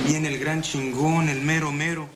Viene el gran chingón, el mero mero.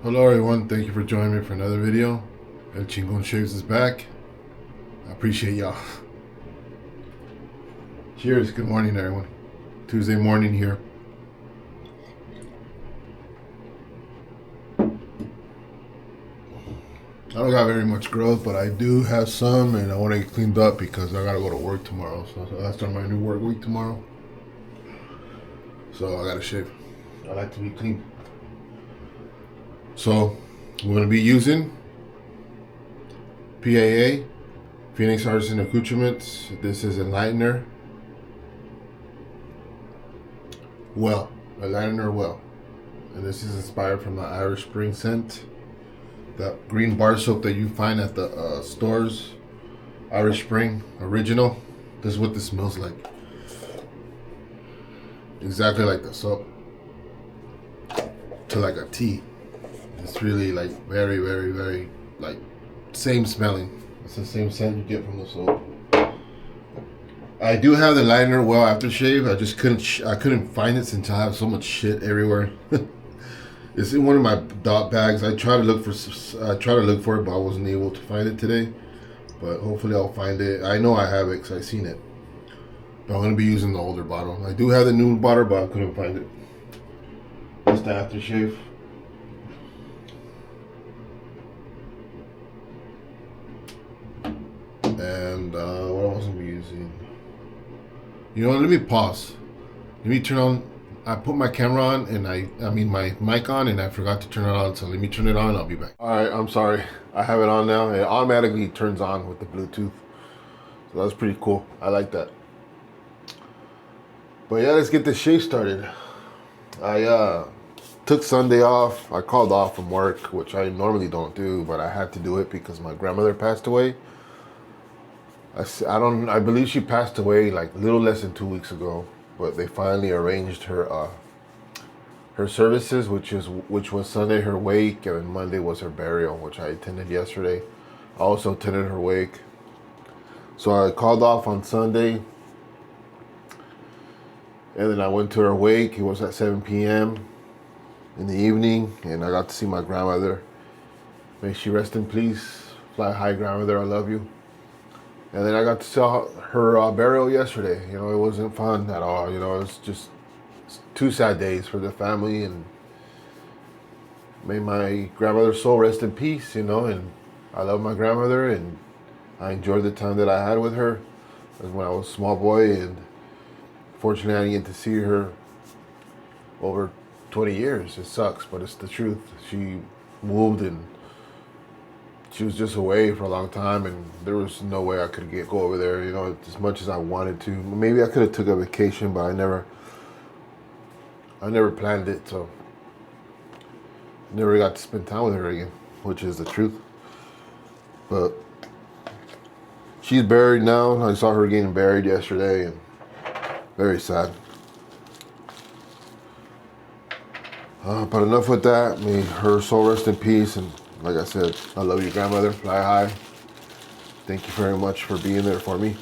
Hello everyone, thank you for joining me for another video. El Chingon Shaves is back. I appreciate y'all. Cheers, good morning everyone. Tuesday morning here. I don't got very much growth, but I do have some, and I want to get cleaned up because I gotta go to work tomorrow. So I start my new work week tomorrow. So I gotta shave. I like to be clean. So we're gonna be using PAA, Phoenix Artisan Accoutrements. This is Enlightener Well, Enlightener Well, and this is inspired from the Irish Spring scent, that green bar soap that you find at the stores. Irish Spring original. This is what this smells like. Exactly like the soap, to like a tea. It's really like very, very, very like same smelling. It's the same scent you get from the soap. I do have the Enlightener Well aftershave. I just couldn't find it since I have so much shit everywhere. It's in one of my dot bags. I tried to look for it, but I wasn't able to find it today. But hopefully I'll find it. I know I have it because I've seen it. But I'm gonna be using the older bottle. I do have the new bottle, but I couldn't find it. Just the aftershave. And what else am I using? You know what, let me pause. Let me turn on, I put my camera on and I mean my mic on, and I forgot to turn it on, so let me turn it on, I'll be back. Alright, I'm sorry. I have it on now. It automatically turns on with the Bluetooth. So that's pretty cool. I like that. But yeah, let's get this shave started. I took Sunday off. I called off from work, which I normally don't do, but I had to do it because my grandmother passed away. I believe she passed away like a little less than 2 weeks ago, but they finally arranged her services, which was Sunday her wake, and Monday was her burial, which I attended yesterday. I also attended her wake. So I called off on Sunday, and then I went to her wake. It was at 7 p.m. in the evening, and I got to see my grandmother. May she rest in peace. Fly high, grandmother, I love you. And then I got to see her burial yesterday. You know, it wasn't fun at all. You know, it was just 2 sad days for the family, and may my grandmother's soul rest in peace, you know. And I love my grandmother, and I enjoyed the time that I had with her. It was when I was a small boy, and fortunately I didn't get to see her over 20 years. It sucks, but it's the truth. She moved, and she was just away for a long time, and there was no way I could go over there, you know, as much as I wanted to. Maybe I could have took a vacation, but I never planned it, so never got to spend time with her again, which is the truth. But she's buried now. I saw her getting buried yesterday, and very sad. But enough with that. May her soul rest in peace, and like I said, I love you, grandmother. Fly high. Thank you very much for being there for me.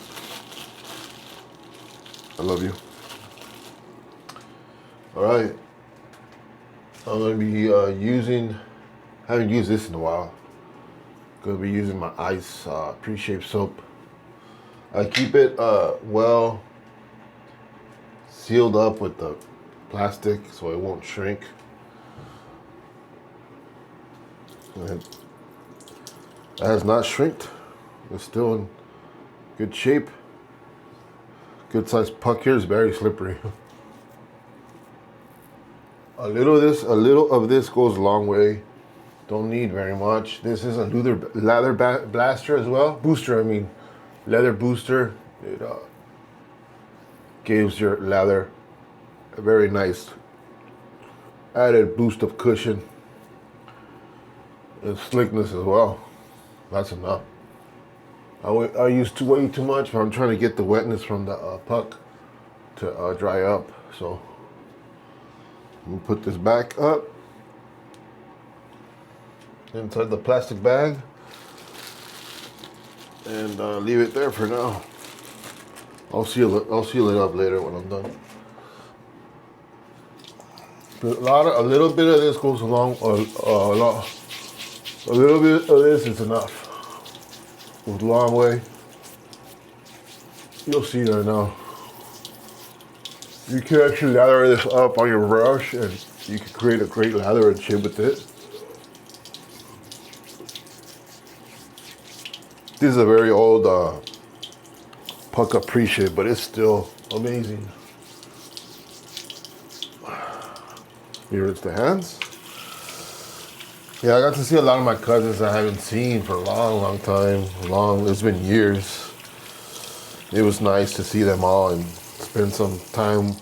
I love you. All right. I'm going to be haven't used this in a while. Going to be using my Ice pre-shave soap. I keep it well sealed up with the plastic so it won't shrink. It has not shrinked. It's still in good shape. Good sized puck here is very slippery. A little of this goes a long way. Don't need very much. This is a leather blaster as well. Booster, I mean. Leather booster. It gives your leather a very nice added boost of cushion and slickness as well. That's enough. I used to way too much, but I'm trying to get the wetness from the puck to dry up. So I'm gonna put this back up inside the plastic bag and leave it there for now. I'll seal it up later when I'm done. A little bit of this goes along. A little bit of this is enough. Goes a long way. You'll see right now. You can actually lather this up on your brush, and you can create a great lather and shit with it. This is a very old puck appreciate, but it's still amazing. Here it's the hands. Yeah, I got to see a lot of my cousins I haven't seen for a long time. It's been years. It was nice to see them all and spend some time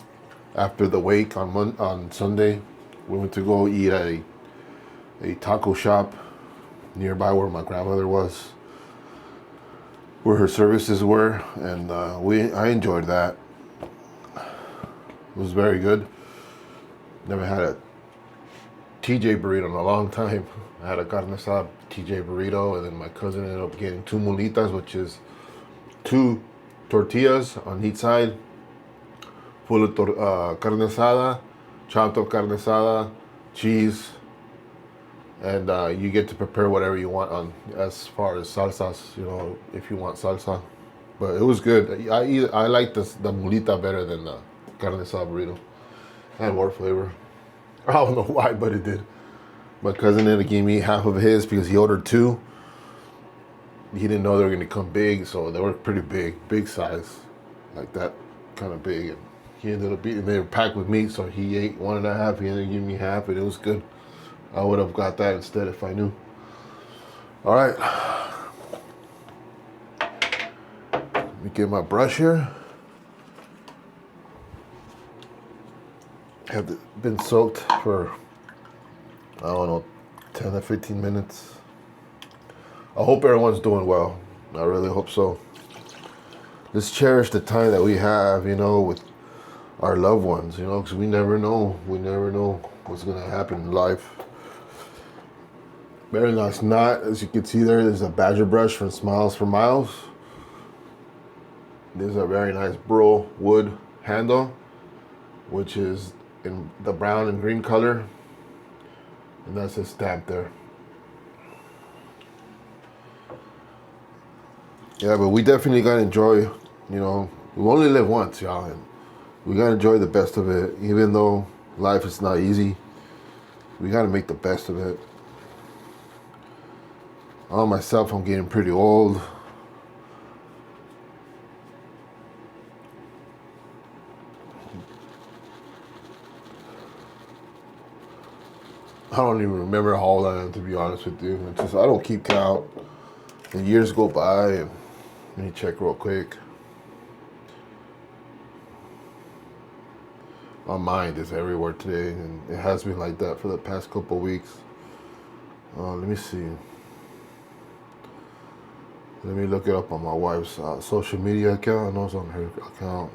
after the wake on Sunday. We went to go eat at a taco shop nearby where my grandmother was, where her services were, and I enjoyed that. It was very good. Never had a TJ burrito in a long time. I had a carne asada TJ burrito, and then my cousin ended up getting 2 mulitas, which is 2 tortillas on each side, full of carne asada, chopped up carne asada, cheese, and you get to prepare whatever you want on as far as salsas, you know, if you want salsa. But it was good. I like the mulita better than the carne asada burrito. It had more flavor. I don't know why, but it did. My cousin ended up giving me half of his because he ordered 2. He didn't know they were going to come big, so they were pretty big size, like that kind of big. And he ended up eating. They were packed with meat, so he ate 1.5. He ended up giving me half, and it was good. I would have got that instead if I knew. All right. Let me get my brush here. Have been soaked for, I don't know, 10 to 15 minutes. I hope everyone's doing well. I really hope so. Let's cherish the time that we have, you know, with our loved ones, you know, because we never know. We never know what's going to happen in life. Very nice knot. As you can see there's a badger brush from Smiles for Miles. There's a very nice burl wood handle, which is in the brown and green color, and that's his stamp there. Yeah, but we definitely gotta enjoy, you know, we only live once, y'all, and we gotta enjoy the best of it. Even though life is not easy, we gotta make the best of it. Myself, I'm getting pretty old. I don't even remember how old I am, to be honest with you. It's just, I don't keep count. And years go by, and let me check real quick. My mind is everywhere today, and it has been like that for the past couple of weeks. Let me see. Let me look it up on my wife's social media account. I know it's on her account.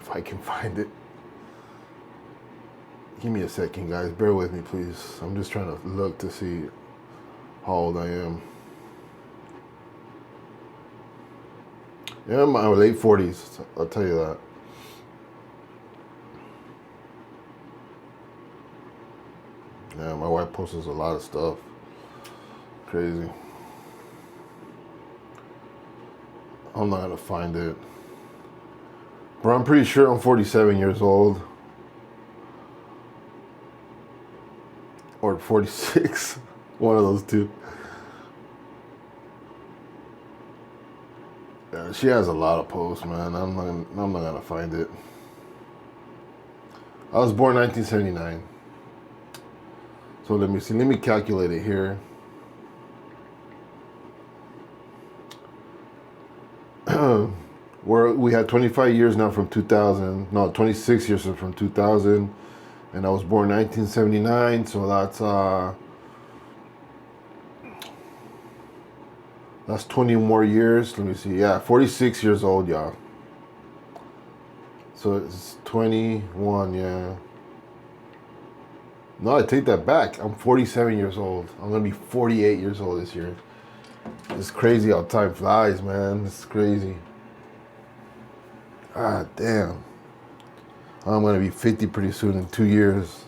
If I can find it. Give me a second, guys. Bear with me, please. I'm just trying to look to see how old I am. Yeah, I'm in my late 40s. I'll tell you that. Yeah, my wife posts a lot of stuff. Crazy. I'm not gonna find it. But I'm pretty sure I'm 47 years old. Or 46. One of those two. Yeah, she has a lot of posts, man. I'm not gonna find it. I was born 1979. So let me see. Let me calculate it here. We had 25 years now from 2000. No, 26 years from 2000. And I was born 1979. So that's 20 more years. Let me see. Yeah, 46 years old, y'all. So it's 21, yeah. No, I take that back. I'm 47 years old. I'm going to be 48 years old this year. It's crazy how time flies, man. It's crazy. Ah, damn. I'm going to be 50 pretty soon in 2 years.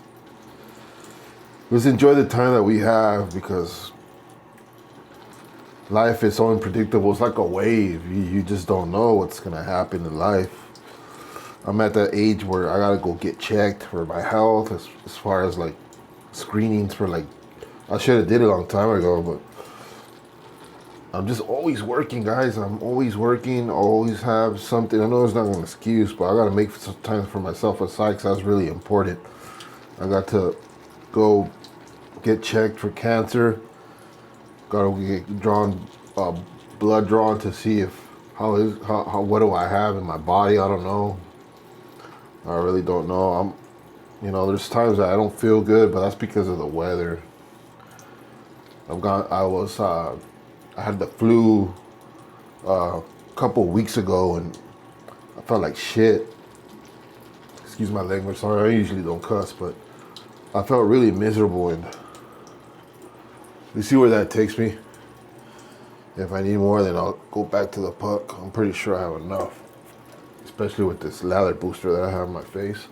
Let's enjoy the time that we have because life is so unpredictable. It's like a wave. You just don't know what's going to happen in life. I'm at that age where I got to go get checked for my health as far as like screenings for like, I should have did it a long time ago, but I'm just always working, guys. I'm always working, always have something. I know it's not an excuse, but I got to make some time for myself aside because that's really important. I got to go get checked for cancer. Got to get blood drawn to see if what do I have in my body. I don't know. I really don't know. There's times that I don't feel good, but that's because of the weather. I had the flu a couple weeks ago, and I felt like shit. Excuse my language. Sorry, I usually don't cuss, but I felt really miserable, and you see where that takes me. If I need more, then I'll go back to the puck. I'm pretty sure I have enough, especially with this lather booster that I have on my face.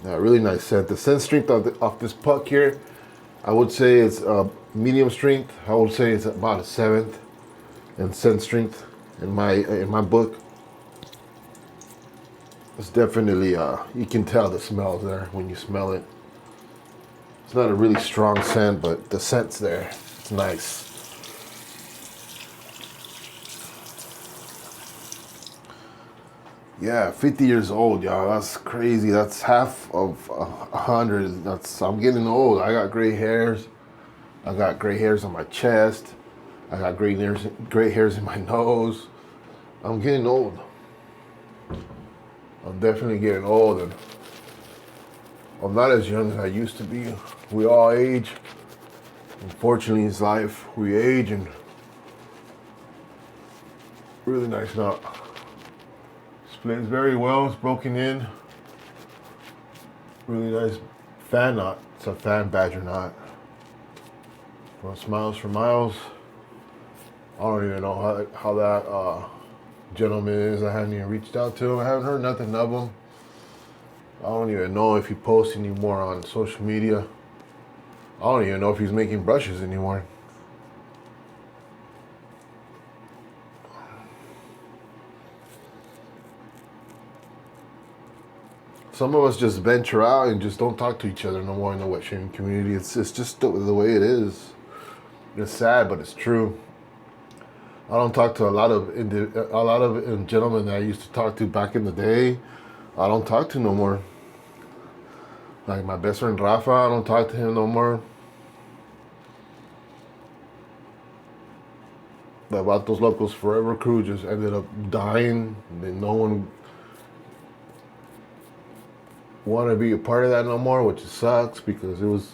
Yeah, really nice scent. The scent strength of this puck here, I would say it's medium strength. I would say it's about a 7th in scent strength in my book. It's definitely you can tell the smell's there when you smell it. It's not a really strong scent, but the scent's there. It's nice. Yeah, 50 years old, y'all. That's crazy. That's half of 100. I'm getting old. I got gray hairs. I got gray hairs on my chest. I got gray hairs in my nose. I'm getting old. I'm definitely getting old, and I'm not as young as I used to be. We all age. Unfortunately, in life, we age, and really nice knot. Splits very well. It's broken in. Really nice fan knot. It's a fan badger knot. From Smiles for Miles. I don't even know how that gentleman is. I haven't even reached out to him. I haven't heard nothing of him. I don't even know if he posts anymore on social media. I don't even know if he's making brushes anymore. Some of us just venture out and just don't talk to each other no more in the wet shaving community. It's just the way it is. It's sad, but it's true. I don't talk to a lot of gentlemen that I used to talk to back in the day. I don't talk to no more. Like my best friend Rafa, I don't talk to him no more. The Vatos Locos Forever crew just ended up dying. And no one want to be a part of that no more, which sucks because it was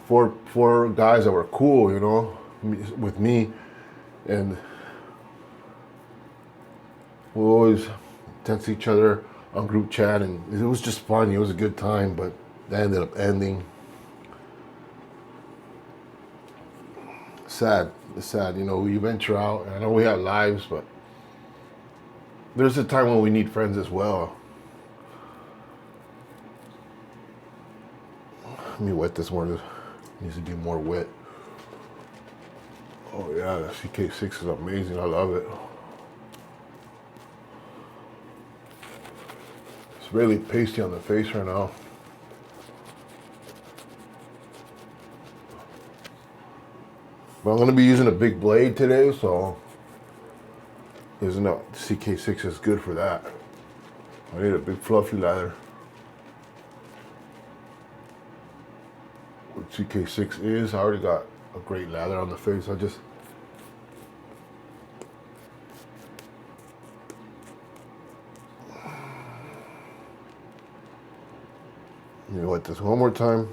four guys that were cool, with me, and we always text each other on group chat, and it was just fun. It was a good time, but that ended up ending. Sad. It's sad. We venture out, and I know we have lives, but there's a time when we need friends as well. Let me wet this more. It needs to be more wet. Oh yeah, the CK6 is amazing. I love it. It's really pasty on the face right now. But I'm gonna be using a big blade today, so Isn't it? CK6 is good for that. I need a big fluffy lather. What CK6 is, I already got a great lather on the face. I just you know what, this one more time.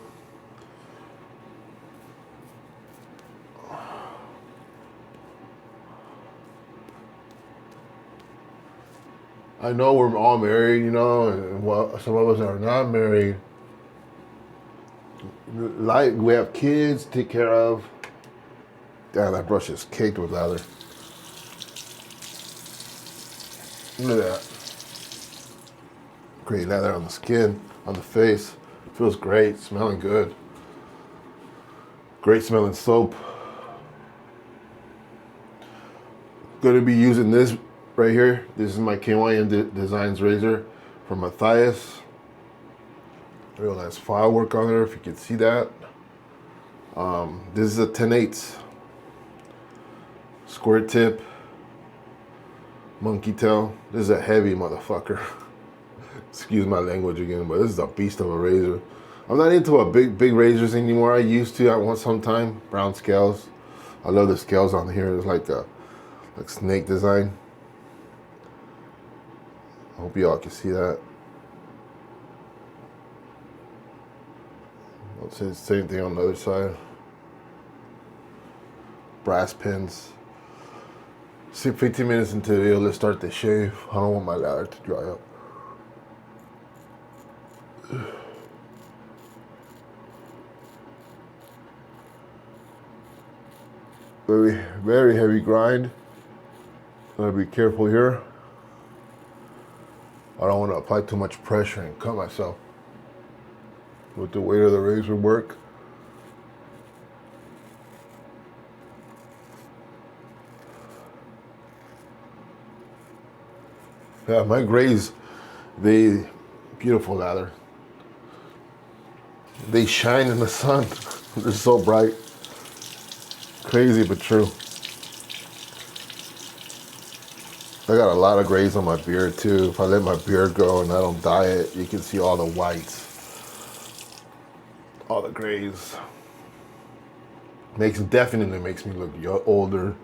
I know we're all married, you know, and well, some of us are not married. Like, we have kids to take care of. Damn, that brush is caked with lather. Look at that. Great lather on the skin, on the face. Feels great, smelling good. Great smelling soap. Gonna be using this right here. This is my KYM Designs razor from Matthias. Real nice file work on there, if you can see that. This is a 10/8 square tip monkey tail. This is a heavy motherfucker. Excuse my language again, but this is a beast of a razor. I'm not into a big razors anymore. I used to at one sometime. Brown scales. I love the scales on here. It's like a snake design. I hope y'all can see that. I'll say the same thing on the other side. Brass pins. See, 15 minutes into the video, let's start the shave. I don't want my lather to dry up. Very heavy grind. Gotta be careful here. I don't want to apply too much pressure and cut myself with the weight of the razor work. Yeah, my grays, they beautiful lather. They shine in the sun. They're so bright. Crazy but true. I got a lot of grays on my beard too. If I let my beard grow and I don't dye it, you can see all the whites. All the grays. Definitely makes me look older.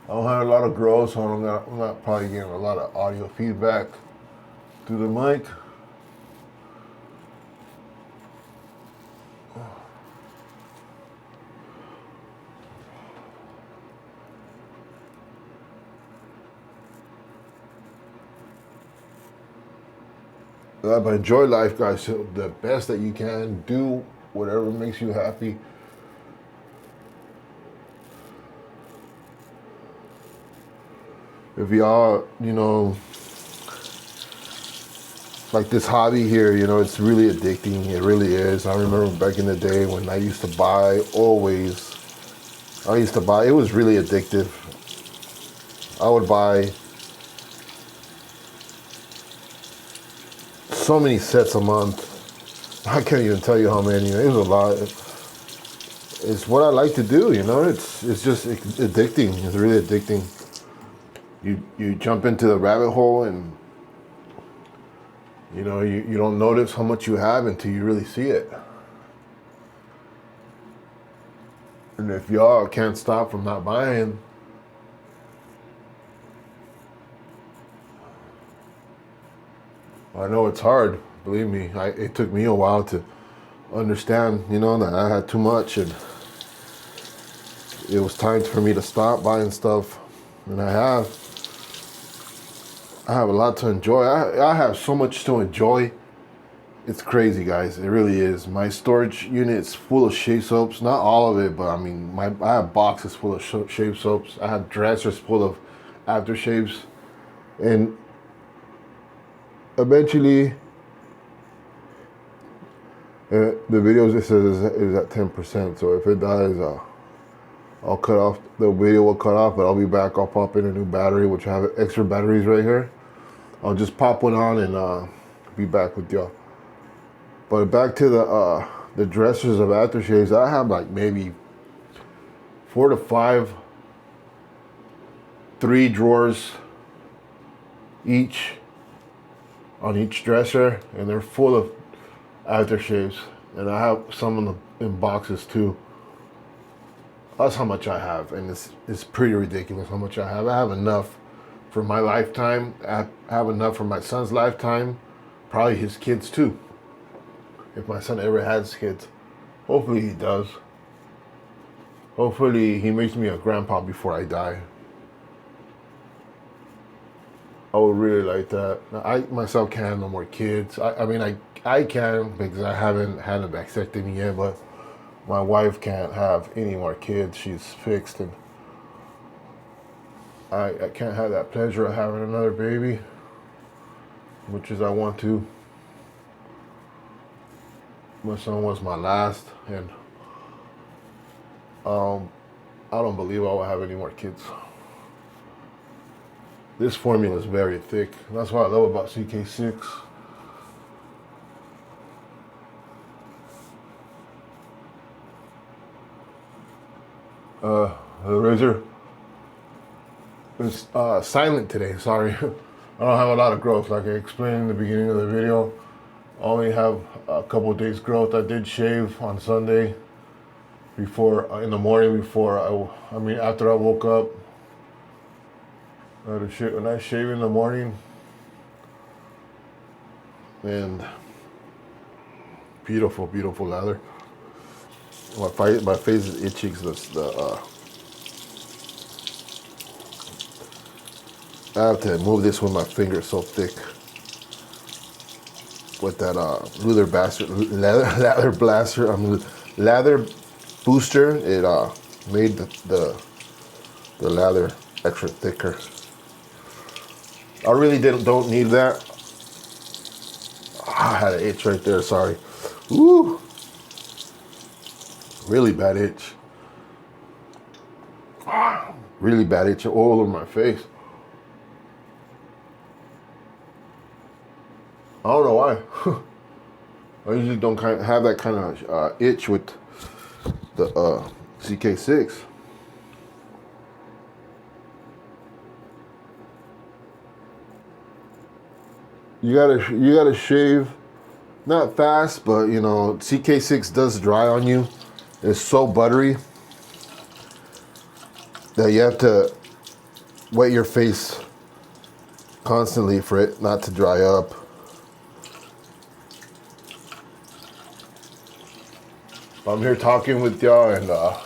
I don't have a lot of growth, so I'm not probably getting a lot of audio feedback through the mic. But enjoy life, guys. So the best that you can. Do whatever makes you happy. If y'all, you know, like this hobby here, you know, it's really addicting. It really is. I remember back in the day when I used to buy, it was really addictive. I would buy so many sets a month. I can't even tell you how many. It was a lot. It's what I like to do, you know. It's just addicting. It's really addicting. You jump into the rabbit hole and you know you don't notice how much you have until you really see it. And if y'all can't stop from not buying, I know it's hard. Believe me, it took me a while to understand, you know, that I had too much and it was time for me to stop buying stuff. And I have a lot to enjoy. I have so much to enjoy. It's crazy, guys. It really is. My storage unit is full of shave soaps. Not all of it, but I mean, I have boxes full of shave soaps. I have dressers full of aftershaves. And eventually, the video just says is at 10%. So if it dies, I'll cut off. The video will cut off, but I'll be back. I'll pop in a new battery, which I have extra batteries right here. I'll just pop one on and be back with y'all. But back to the dressers of aftershaves. I have like maybe 4 to 5, 3 drawers each on each dresser, and they're full of aftershaves. And I have some in boxes too. That's how much I have, and it's pretty ridiculous how much I have. I have enough for my lifetime. I have enough for my son's lifetime, probably his kids too. If my son ever has kids, hopefully he does. Hopefully he makes me a grandpa before I die. I would really like that. I myself can't have no more kids. I can because I haven't had a vasectomy yet, but my wife can't have any more kids. She's fixed, and I can't have that pleasure of having another baby, much as I want to. My son was my last, and I don't believe I will have any more kids. This formula is very thick. That's what I love about CK6. The razor is silent today, sorry. I don't have a lot of growth, like I explained in the beginning of the video. I only have a couple of days growth. I did shave on Sunday before, in the morning before, after I woke up. When I shave in the morning, and beautiful, beautiful lather. My face is itchy because I have to move this with my finger so thick. With that lather booster, it made the lather extra thicker. I really don't need that. I had an itch right there, sorry. Woo! Really bad itch. Really bad itch all over my face. I don't know why. I usually don't have that kind of itch with the CK6. You gotta shave, not fast, but you know, CK6 does dry on you. It's so buttery that you have to wet your face constantly for it not to dry up. I'm here talking with y'all, and it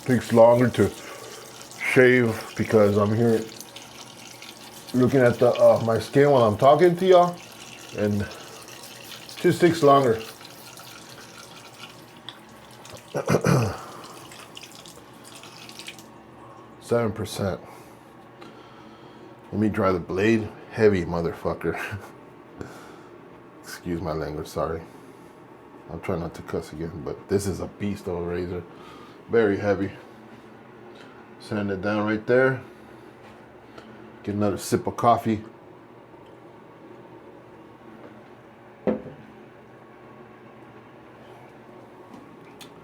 takes longer to shave because I'm here looking at my skin while I'm talking to y'all, and it just takes longer. 7%. Let me dry the blade. Heavy motherfucker. Excuse my language, sorry. I'm trying not to cuss again, but this is a beast of a razor. Very heavy. Sand it down right there. Get another sip of coffee.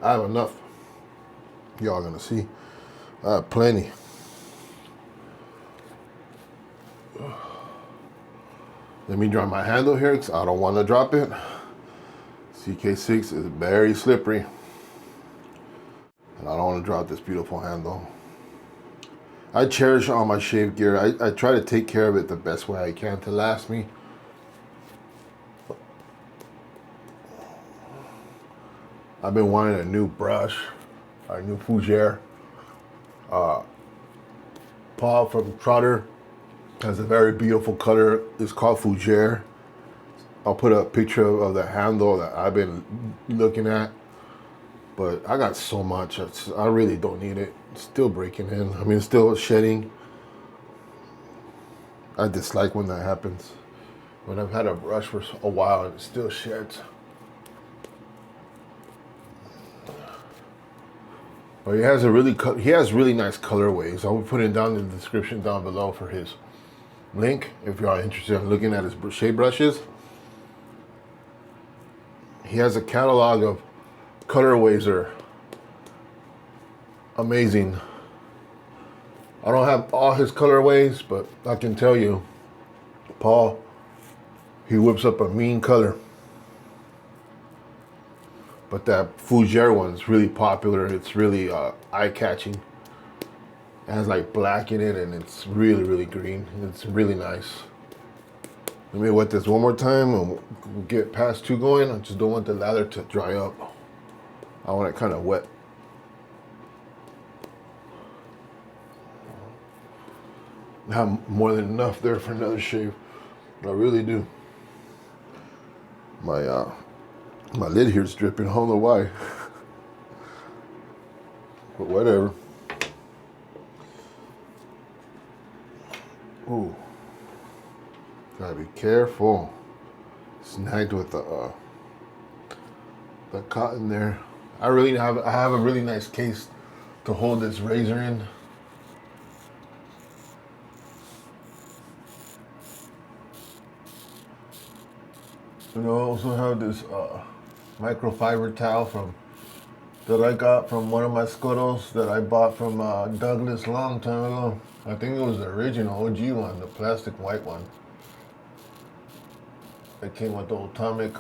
I have enough. Y'all gonna see. I have plenty. Let me dry my handle here because I don't want to drop it. CK6 is very slippery, and I don't want to drop this beautiful handle. I cherish all my shave gear. I try to take care of it the best way I can to last me. I've been wanting a new brush, a new fougere. Paul from Trotter has a very beautiful color. It's called fougere. I'll put a picture of the handle that I've been looking at. But I got so much, I really don't need it. It's still breaking in. I mean, it's still shedding. I dislike when that happens. When I've had a brush for a while and it still sheds. But he has really nice colorways. I will put it down in the description down below for his link if you are interested in looking at his shade brushes. He has a catalog of colorways that are amazing. I don't have all his colorways, but I can tell you, Paul, he whips up a mean color. But that Fougere one is really popular. It's really eye-catching. It has like black in it, and it's really, really green. It's really nice. Let me wet this one more time, and we'll get past 2 going. I just don't want the lather to dry up. I want it kind of wet. I have more than enough there for another shave. I really do. My lid here is dripping. I don't know why. But whatever. Ooh. Gotta be careful. Snagged with the cotton there. I have a really nice case to hold this razor in. And I also have this microfiber towel that I got from one of my scuttles that I bought from Douglas long time ago. I think it was the original OG one, the plastic white one. It came with the atomic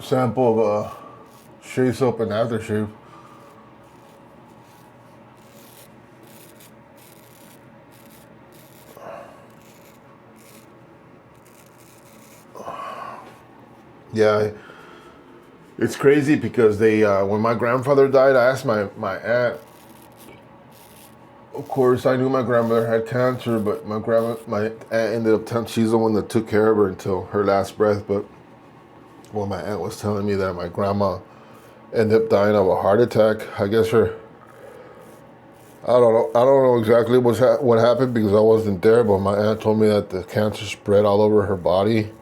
sample of shave soap and aftershave. Yeah, it's crazy because when my grandfather died, I asked my aunt. Of course, I knew my grandmother had cancer, but my aunt ended up she's the one that took care of her until her last breath. But my aunt was telling me that my grandma ended up dying of a heart attack. I guess I don't know exactly what happened because I wasn't there. But my aunt told me that the cancer spread all over her body.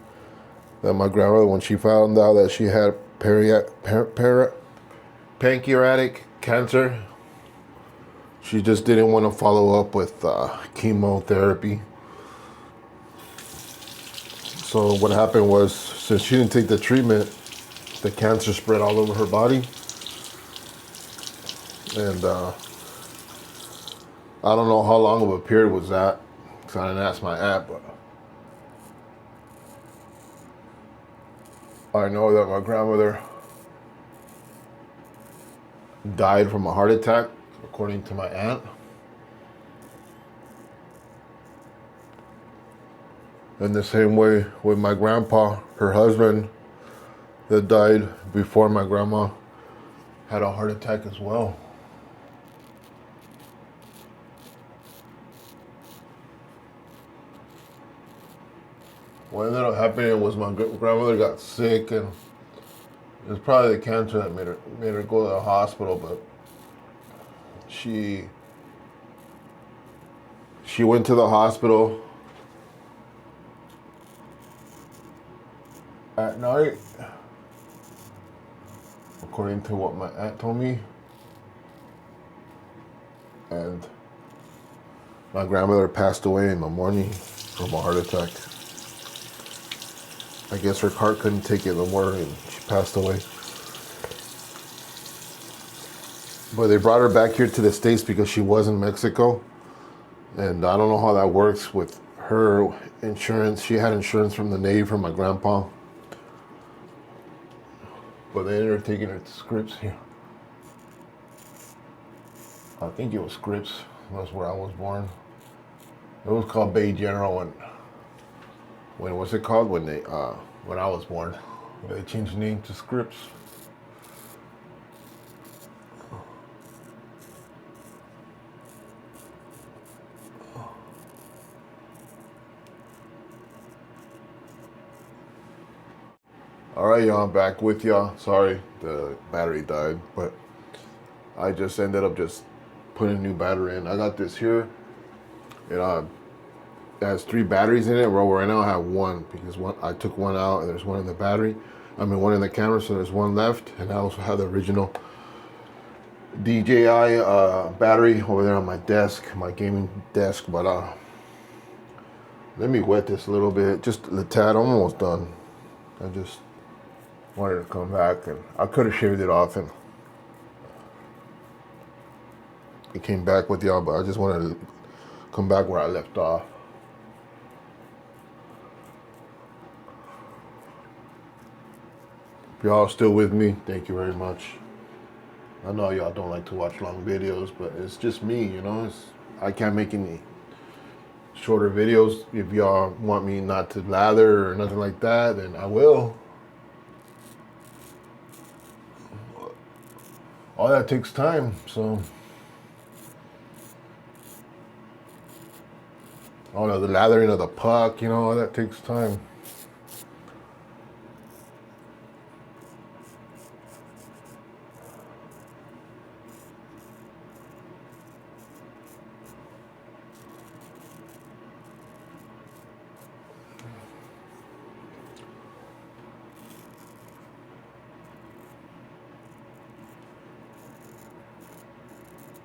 That my grandmother, when she found out that she had pancreatic cancer, she just didn't want to follow up with chemotherapy. So what happened was, since she didn't take the treatment, the cancer spread all over her body. And I don't know how long of a period was that, because I didn't ask my aunt, but I know that my grandmother died from a heart attack, according to my aunt. In the same way with my grandpa, her husband, that died before my grandma, had a heart attack as well. What ended up happening was my grandmother got sick, and it was probably the cancer that made her go to the hospital. But she went to the hospital at night, according to what my aunt told me, and my grandmother passed away in the morning from a heart attack. I guess her heart couldn't take it no more, and she passed away. But they brought her back here to the States because she was in Mexico. And I don't know how that works with her insurance. She had insurance from the Navy from my grandpa. But they ended up taking her to Scripps here. I think it was Scripps. That's where I was born. It was called Bay General when what's it called? When I was born. They changed the name to Scripps. All right, y'all, I'm back with y'all. Sorry, the battery died, but I just ended up just putting a new battery in. I got this here. It has 3 batteries in it. Well, right now I have one because I took one out and there's one in the battery. One in the camera, so there's one left. And I also have the original DJI battery over there on my desk, my gaming desk. But let me wet this a little bit, just a tad. I'm almost done. I just wanted to come back, and I could have shaved it off and it came back with y'all, but I just wanted to come back where I left off. If y'all still with me, thank you very much. I know y'all don't like to watch long videos, but it's just me, you know. I can't make any shorter videos. If y'all want me not to lather or nothing like that, then I will. All that takes time, so all of the lathering of the puck, you know, all that takes time.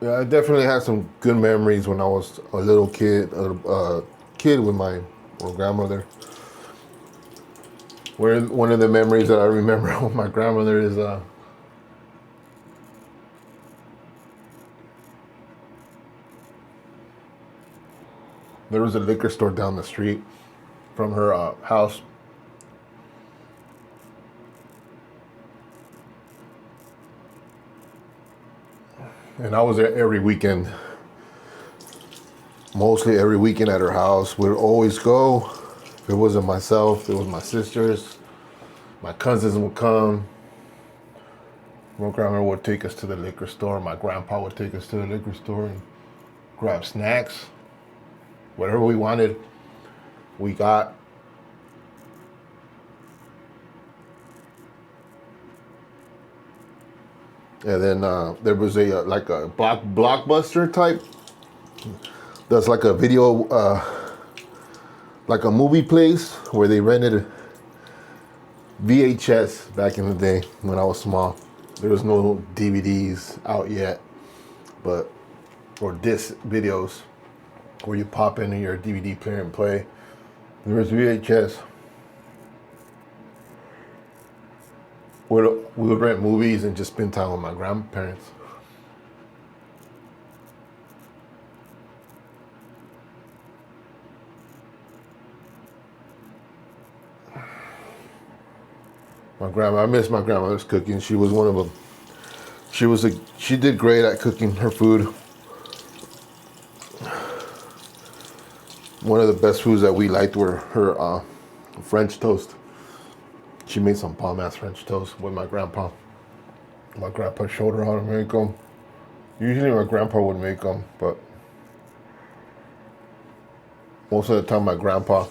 Yeah, I definitely had some good memories when I was a little kid, kid with my grandmother. One of the memories that I remember with my grandmother is there was a liquor store down the street from her house. And I was there every weekend. Mostly every weekend at her house. We'd always go. If it wasn't myself, it was my sisters. My cousins would come. My grandma would take us to the liquor store. My grandpa would take us to the liquor store and grab snacks. Whatever we wanted, we got. And then there was a like a blockbuster type. That's like a video, like a movie place where they rented VHS back in the day when I was small. There was no DVDs out yet, but or disc videos where you pop into your DVD player and play. There was VHS. We would rent movies and just spend time with my grandparents. I miss my grandmother's cooking. She was one of them. She did great at cooking her food. One of the best foods that we liked were her French toast. She made some bomb-ass French toast with my grandpa. My grandpa showed her how to make them. Usually my grandpa would make them, but most of the time my grandpa,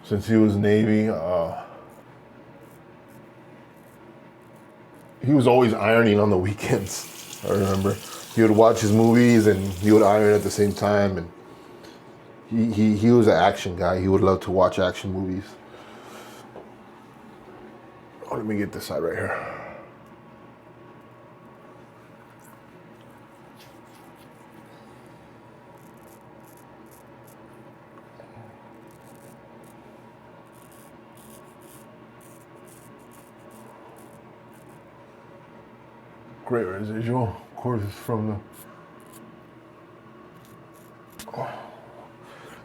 since he was Navy, he was always ironing on the weekends. I remember he would watch his movies and he would iron at the same time. And he was an action guy. He would love to watch action movies. Oh, let me get this side right here. Great residual. Of course, it's from the. Oh.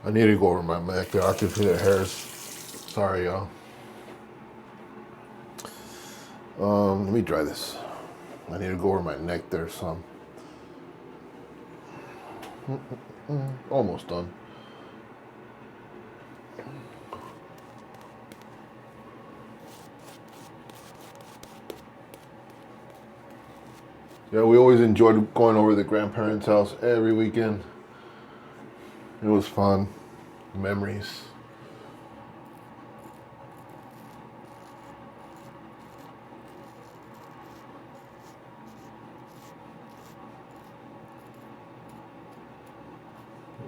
I need to go over my neck there. I can feel the hairs. Sorry, y'all. Let me dry this. I need to go over my neck there some. Almost done. Yeah, we always enjoyed going over to the grandparents' house every weekend. It was fun. Memories.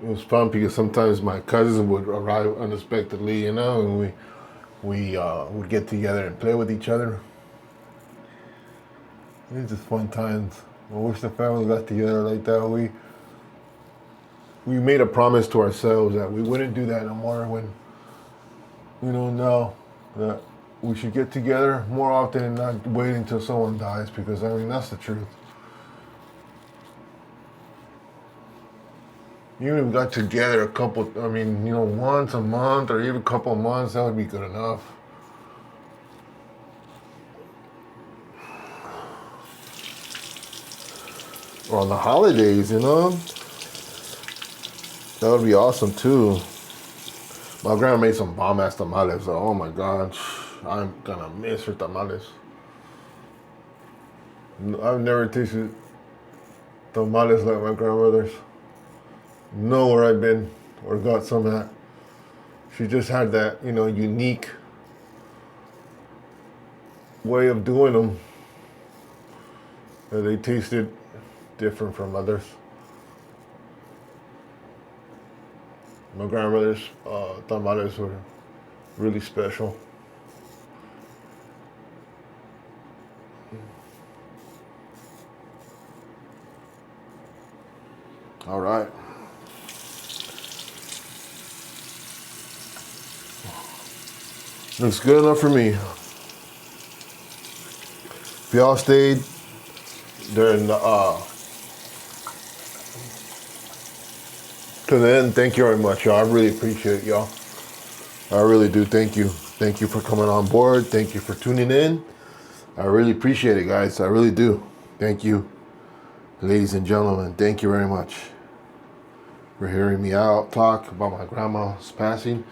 It was fun because sometimes my cousins would arrive unexpectedly, you know, and we would get together and play with each other. It was just fun times. I wish the family got together like that. We made a promise to ourselves that we wouldn't do that no more when, now that we should get together more often and not wait until someone dies, because, that's the truth. Even if we got together once a month or even a couple of months, that would be good enough. Or on the holidays, that would be awesome too. My grandma made some bomb ass tamales. Oh my gosh, I'm gonna miss her tamales. I've never tasted tamales like my grandmother's. Nowhere I've been or got some at. She just had that, unique way of doing them. They tasted different from others. My grandmother's tamales were really special. All right. Looks good enough for me. If y'all stayed during the to the end, thank you very much, y'all. I really appreciate y'all. I really do. Thank you. Thank you for coming on board. Thank you for tuning in. I really appreciate it, guys. I really do. Thank you, ladies and gentlemen. Thank you very much for hearing me out talk about my grandma's passing.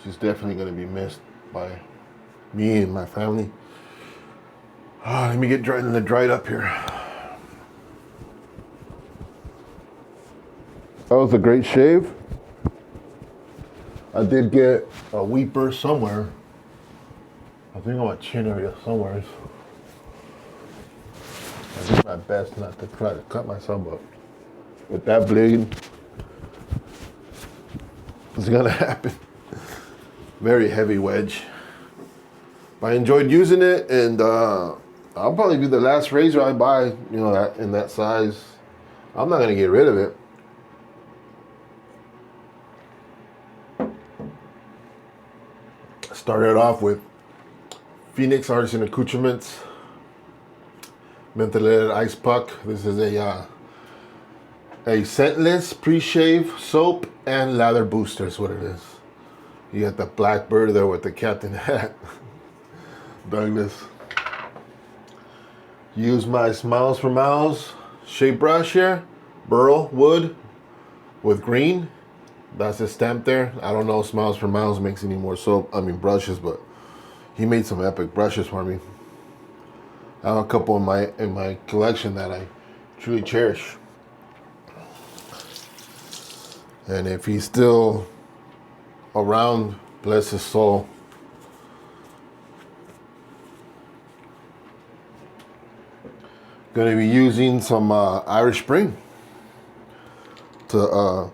She's definitely going to be missed by me and my family. Let me get dried up here. That was a great shave. I did get a weeper somewhere. I think on my chin area somewhere. I did my best not to try to cut myself up. With that blade, it's gonna happen. Very heavy wedge. I enjoyed using it, and I'll probably be the last razor I buy, that in that size. I'm not gonna get rid of it. Started off with Phoenix Artisan Accoutrements Mentholated Ice Puck. This is a scentless pre-shave soap and lather booster is what it is. You got the black bird there with the captain hat. Douglas. Use my Smiles for Miles shape brush here. Burl wood with green. That's his stamp there. I don't know if Smiles for Miles makes any more brushes, but he made some epic brushes for me. I have a couple in my collection that I truly cherish. And if he's still around, bless his soul. Gonna be using some Irish Spring to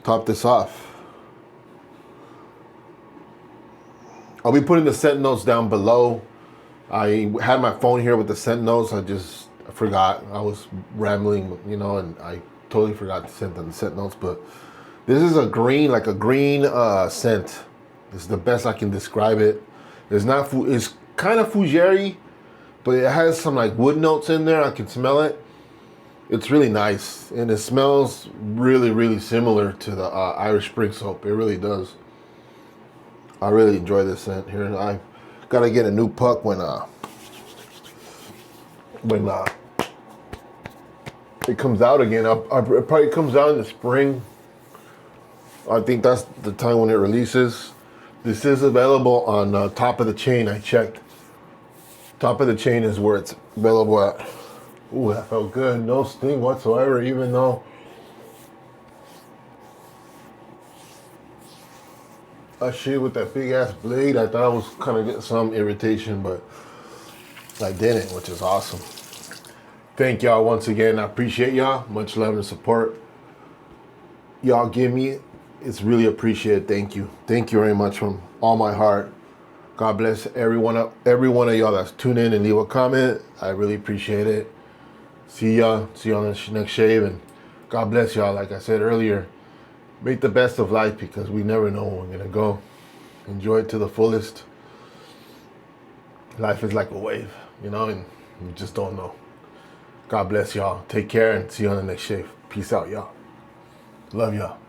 top this off. I'll be putting the scent notes down below. I had my phone here with the scent notes. I forgot. I was rambling, and I totally forgot to send them the scent notes. But this is a green scent. This is the best I can describe it. It's kind of fougere, but it has some wood notes in there. I can smell it. It's really nice, and it smells really, really similar to the Irish Spring soap. It really does. I really enjoy this scent here. I gotta get a new puck when it comes out again. It probably comes out in the spring. I think that's the time when it releases. This is available on Top of the Chain. I checked. Top of the Chain is where it's available at. Ooh, that felt good. No sting whatsoever, even though I shaved with that big ass blade. I thought I was kind of getting some irritation, but I didn't, which is awesome. Thank y'all once again. I appreciate y'all. Much love and support y'all give me. It's really appreciated. Thank you. Thank you very much from all my heart. God bless every one of y'all that's tuned in and leave a comment. I really appreciate it. See y'all. See you on the next shave. And God bless y'all. Like I said earlier, make the best of life because we never know when we're going to go. Enjoy it to the fullest. Life is like a wave, and you just don't know. God bless y'all. Take care and see you on the next shave. Peace out, y'all. Love y'all.